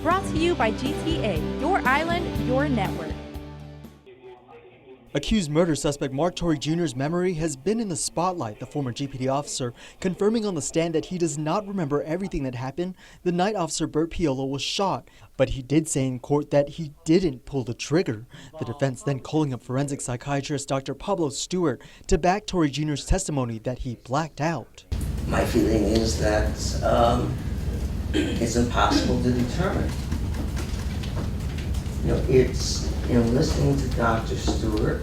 Brought to you by GTA, your island, your network. Accused murder suspect Mark Torre Jr.'s memory has been in the spotlight, the former GPD officer confirming on the stand that he does not remember everything that happened the night Officer Bert Piolo was shot. But he did say in court that he didn't pull the trigger. The defense then calling up forensic psychiatrist Dr. Pablo Stewart to back Torre Jr.'s testimony that he blacked out. My feeling is that it's impossible to determine. It's listening to Dr. Stewart.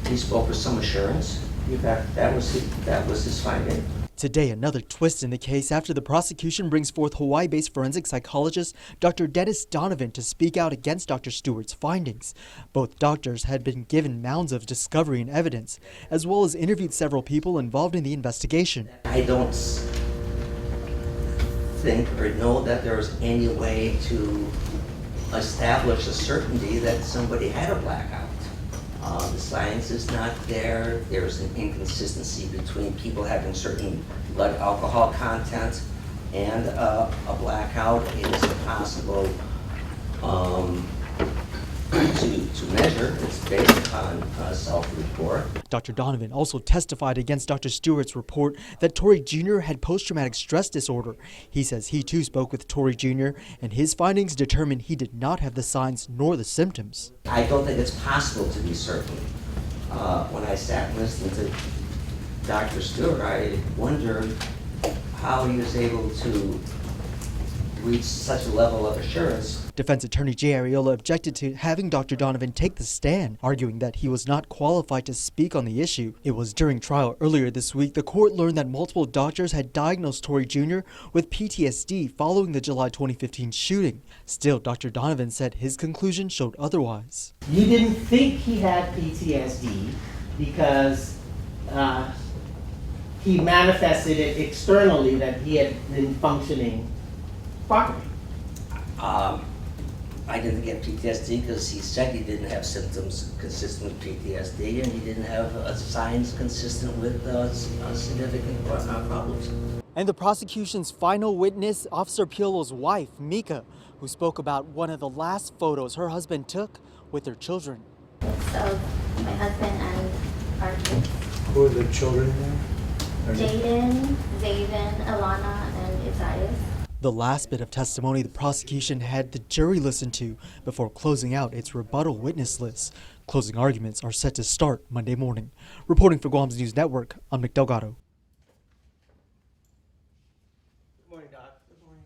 He spoke with some assurance. That was his finding. Today, another twist in the case after the prosecution brings forth Hawaii-based forensic psychologist Dr. Dennis Donovan to speak out against Dr. Stewart's findings. Both doctors had been given mounds of discovery and evidence, as well as interviewed several people involved in the investigation. I don't think or know that there was any way to establish a certainty that somebody had a blackout. The science is not there. There's an inconsistency between people having certain blood alcohol content and a blackout. It is impossible to measure. It's based upon self-report. Dr. Donovan also testified against Dr. Stewart's report that Torre Jr. had post-traumatic stress disorder. He says he too spoke with Torre Jr. and his findings determined he did not have the signs nor the symptoms. I don't think it's possible to be certain. When I sat and listened to Dr. Stewart, I wondered how he was able to reach such a level of assurance. Defense attorney Jay Ariola objected to having Dr. Donovan take the stand, arguing that he was not qualified to speak on the issue. It was during trial earlier this week the court learned that multiple doctors had diagnosed Torre Jr. with PTSD following the July 2015 shooting. Still, Dr. Donovan said his conclusion showed otherwise. You didn't think he had PTSD because he manifested it externally that he had been functioning properly. I didn't get PTSD because he said he didn't have symptoms consistent with PTSD and he didn't have signs consistent with significant problems. And the prosecution's final witness, Officer Piolo's wife, Mika, who spoke about one of the last photos her husband took with their children. It's of my husband and our kids. Who are the children there? Jaden, Zaven, Alana, and Isaias. The last bit of testimony the prosecution had the jury listen to before closing out its rebuttal witness list. Closing arguments are set to start Monday morning. Reporting for Guam's News Network, I'm Nick Delgado. Good morning, Doc. Good morning.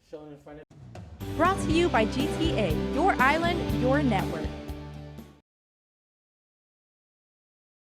Showing in front of Brought to you by GTA, your island, your network.